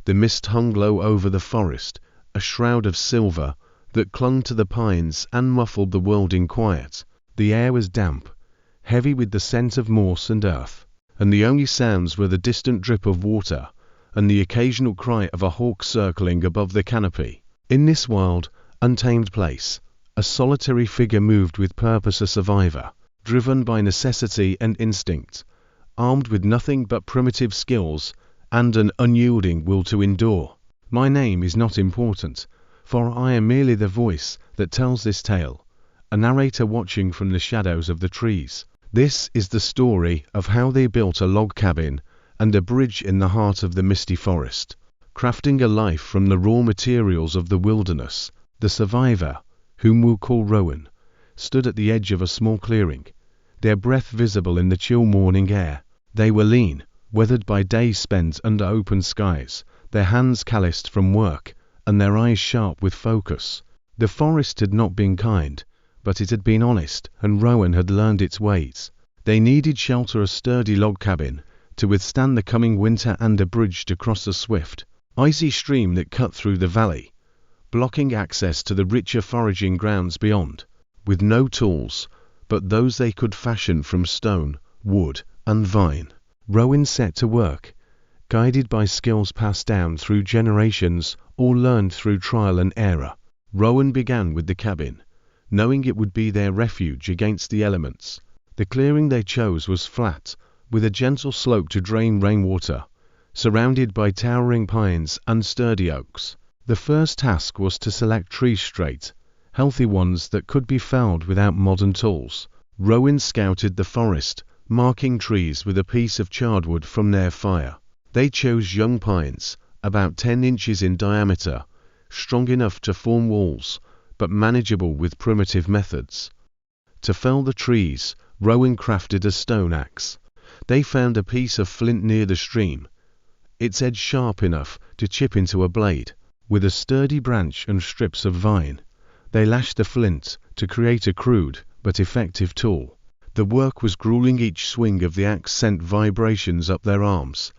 The mist hung low over the forest, a shroud of silver that clung to the pines and muffled the world in quiet. The air was damp, heavy with the scent of moss and earth, and the only sounds were the distant drip of water and the occasional cry of a hawk circling above the canopy. In this wild, untamed place, a solitary figure moved with purpose, a survivor, driven by necessity and instinct, armed with nothing but primitive skills and an unyielding will to endure. My name is not important, for I am merely the voice that tells this tale, a narrator watching from the shadows of the trees. This is the story of how they built a log cabin and a bridge in the heart of the misty forest, crafting a life from the raw materials of the wilderness. The survivor, whom we'll call Rowan, stood at the edge of a small clearing, their breath visible in the chill morning air. They were lean, weathered by days spent under open skies, their hands calloused from work, and their eyes sharp with focus. The forest had not been kind, but it had been honest, and Rowan had learned its ways. They needed shelter, a sturdy log cabin, to withstand the coming winter, and a bridge to cross the swift, icy stream that cut through the valley, blocking access to the richer foraging grounds beyond. With no tools but those they could fashion from stone, wood, and vine, Rowan set to work, guided by skills passed down through generations or learned through trial and error. Rowan began with the cabin, knowing it would be their refuge against the elements. The clearing they chose was flat, with a gentle slope to drain rainwater, surrounded by towering pines and sturdy oaks. The first task was to select trees, straight, healthy ones that could be felled without modern tools. Rowan scouted the forest, marking trees with a piece of charred wood from their fire. They chose young pines, about 10 inches in diameter, strong enough to form walls, but manageable with primitive methods. To fell the trees, Rowan crafted a stone axe. They found a piece of flint near the stream, its edge sharp enough to chip into a blade. With a sturdy branch and strips of vine, they lashed the flint to create a crude but effective tool. The work was grueling. Each swing of the axe sent vibrations up their arms,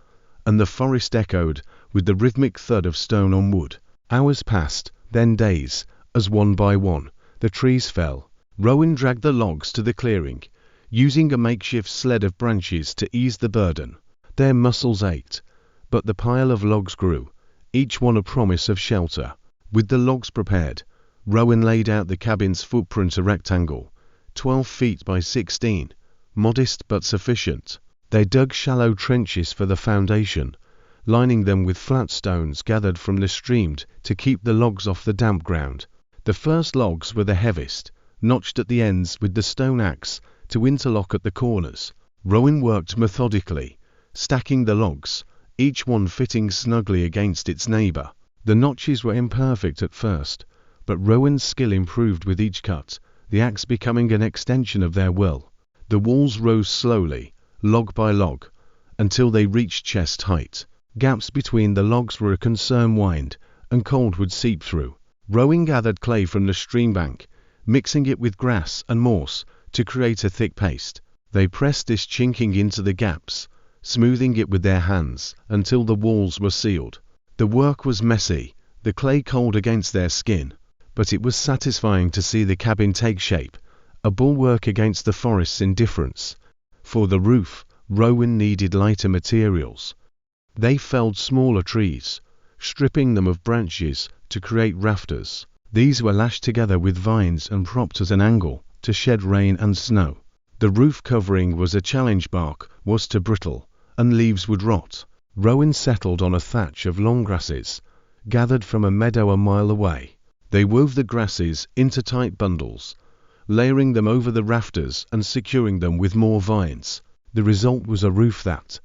and the forest echoed with the rhythmic thud of stone on wood. Hours passed, then days, as one by one the trees fell. Rowan dragged the logs to the clearing, using a makeshift sled of branches to ease the burden. Their muscles ached, but the pile of logs grew, each one a promise of shelter. With the logs prepared, Rowan laid out the cabin's footprint, a rectangle, 12 feet by 16, modest but sufficient. They dug shallow trenches for the foundation, lining them with flat stones gathered from the stream to keep the logs off the damp ground. The first logs were the heaviest, notched at the ends with the stone axe to interlock at the corners. Rowan worked methodically, stacking the logs, each one fitting snugly against its neighbor. The notches were imperfect at first, but Rowan's skill improved with each cut, the axe becoming an extension of their will. The walls rose slowly, log by log, until they reached chest height. Gaps between the logs were a concern, wind and cold would seep through. Rowan gathered clay from the stream bank, mixing it with grass and moss to create a thick paste. They pressed this chinking into the gaps, smoothing it with their hands until the walls were sealed. The work was messy, the clay cold against their skin, but it was satisfying to see the cabin take shape, a bulwark against the forest's indifference. For the roof, Rowan needed lighter materials. They felled smaller trees, stripping them of branches to create rafters. These were lashed together with vines and propped at an angle to shed rain and snow. The roof covering was a challenge. Bark was too brittle, and leaves would rot. Rowan settled on a thatch of long grasses, gathered from a meadow a mile away. They wove the grasses into tight bundles, layering them over the rafters and securing them with more vines. The result was a roof that,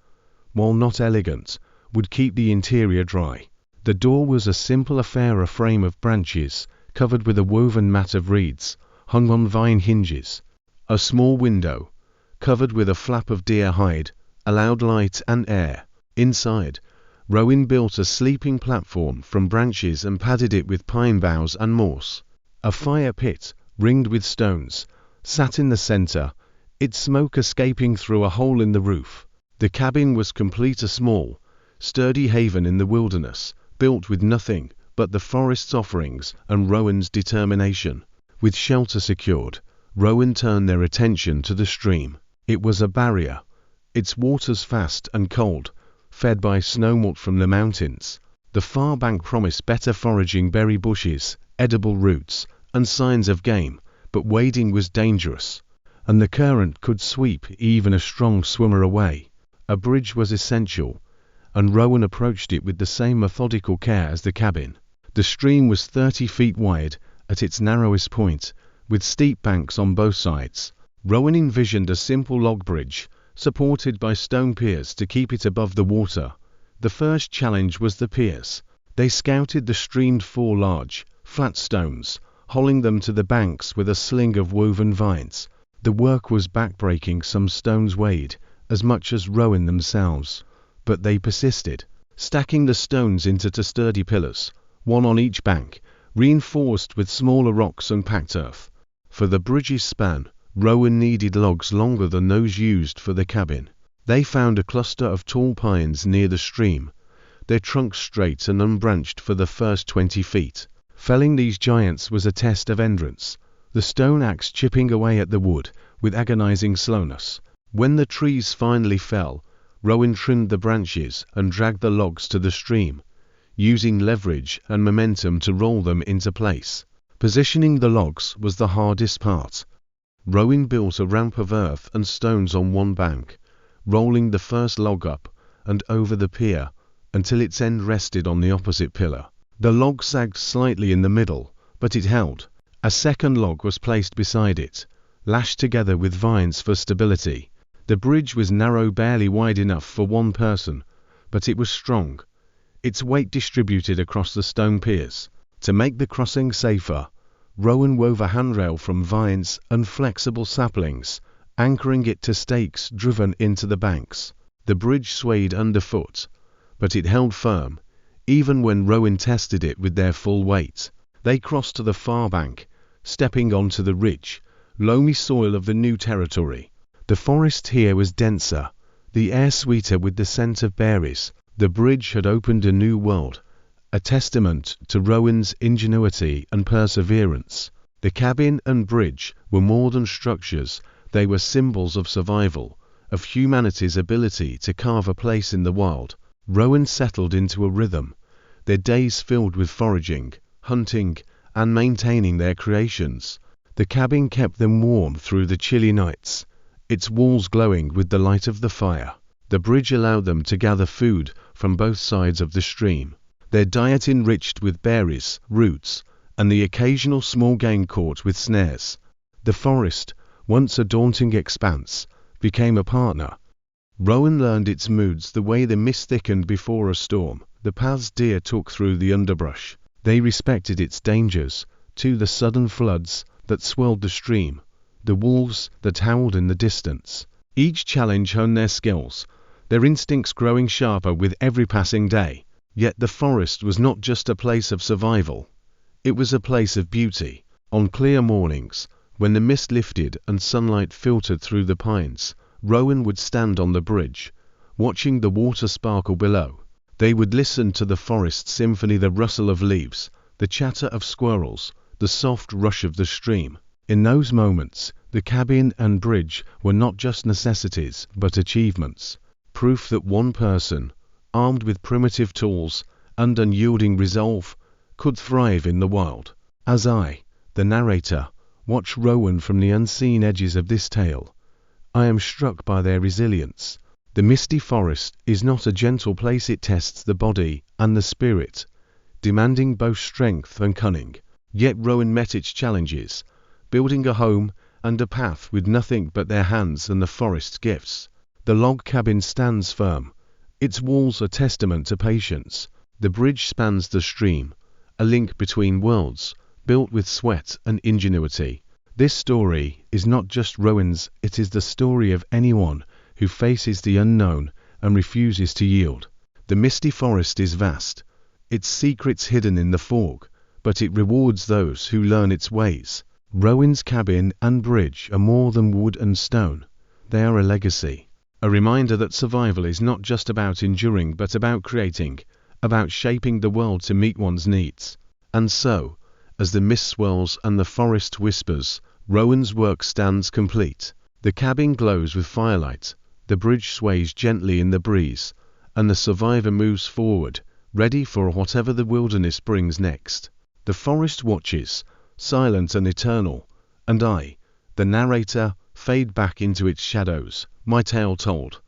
while not elegant, would keep the interior dry. The door was a simple affair, a frame of branches, covered with a woven mat of reeds, hung on vine hinges. A small window, covered with a flap of deer hide, allowed light and air. Inside, Rowan built a sleeping platform from branches and padded it with pine boughs and moss. A fire pit, ringed with stones, sat in the center, its smoke escaping through a hole in the roof. The cabin was complete, a small, sturdy haven in the wilderness, built with nothing but the forest's offerings and Rowan's determination. With shelter secured, Rowan turned their attention to the stream. It was a barrier, its waters fast and cold, fed by snowmelt from the mountains. The far bank promised better foraging, berry bushes, edible roots, and signs of game, but wading was dangerous, and the current could sweep even a strong swimmer away. A bridge was essential, and Rowan approached it with the same methodical care as the cabin. The stream was 30 feet wide at its narrowest point, with steep banks on both sides. Rowan envisioned a simple log bridge, supported by stone piers to keep it above the water. The first challenge was the piers. They scouted the stream's 4 large, flat stones, hauling them to the banks with a sling of woven vines. The work was backbreaking. Some stones weighed as much as Rowan themselves, but they persisted, stacking the stones into 2 sturdy pillars, one on each bank, reinforced with smaller rocks and packed earth. For the bridge's span, Rowan needed logs longer than those used for the cabin. They found a cluster of tall pines near the stream, their trunks straight and unbranched for the first 20 feet. Felling these giants was a test of endurance, the stone axe chipping away at the wood with agonizing slowness. When the trees finally fell, Rowan trimmed the branches and dragged the logs to the stream, using leverage and momentum to roll them into place. Positioning the logs was the hardest part. Rowan built a ramp of earth and stones on one bank, rolling the first log up and over the pier until its end rested on the opposite pillar. The log sagged slightly in the middle, but it held. A second log was placed beside it, lashed together with vines for stability. The bridge was narrow, barely wide enough for one person, but it was strong, its weight distributed across the stone piers. To make the crossing safer, Rowan wove a handrail from vines and flexible saplings, anchoring it to stakes driven into the banks. The bridge swayed underfoot, but it held firm, even when Rowan tested it with their full weight. They crossed to the far bank, stepping onto the rich, loamy soil of the new territory. The forest here was denser, the air sweeter with the scent of berries. The bridge had opened a new world, a testament to Rowan's ingenuity and perseverance. The cabin and bridge were more than structures, they were symbols of survival, of humanity's ability to carve a place in the wild. Rowan settled into a rhythm, their days filled with foraging, hunting, and maintaining their creations. The cabin kept them warm through the chilly nights, its walls glowing with the light of the fire. The bridge allowed them to gather food from both sides of the stream, their diet enriched with berries, roots, and the occasional small game caught with snares. The forest, once a daunting expanse, became a partner. Rowan learned its moods the way the mist thickened before a storm. The paths deer took through the underbrush. They respected its dangers, too, the sudden floods that swelled the stream, the wolves that howled in the distance. Each challenge honed their skills, their instincts growing sharper with every passing day. Yet the forest was not just a place of survival. It was a place of beauty. On clear mornings, when the mist lifted and sunlight filtered through the pines, Rowan would stand on the bridge, watching the water sparkle below. They would listen to the forest symphony, the rustle of leaves, the chatter of squirrels, the soft rush of the stream. In those moments, the cabin and bridge were not just necessities, but achievements. Proof that one person, armed with primitive tools and unyielding resolve, could thrive in the wild. As I, the narrator, watch Rowan from the unseen edges of this tale, I am struck by their resilience. The misty forest is not a gentle place, it tests the body and the spirit, demanding both strength and cunning. Yet Rowan met its challenges, building a home and a path with nothing but their hands and the forest's gifts. The log cabin stands firm, its walls a testament to patience. The bridge spans the stream, a link between worlds, built with sweat and ingenuity. This story is not just Rowan's, it is the story of anyone who faces the unknown and refuses to yield. The misty forest is vast, its secrets hidden in the fog, but it rewards those who learn its ways. Rowan's cabin and bridge are more than wood and stone. They are a legacy A reminder that survival is not just about enduring but about creating, about shaping the world to meet one's needs. And so, as the mist swirls and the forest whispers, Rowan's work stands complete. The cabin glows with firelight, the bridge sways gently in the breeze, and the survivor moves forward, ready for whatever the wilderness brings next. The forest watches, silent and eternal, and I, the narrator, fade back into its shadows, my tale told.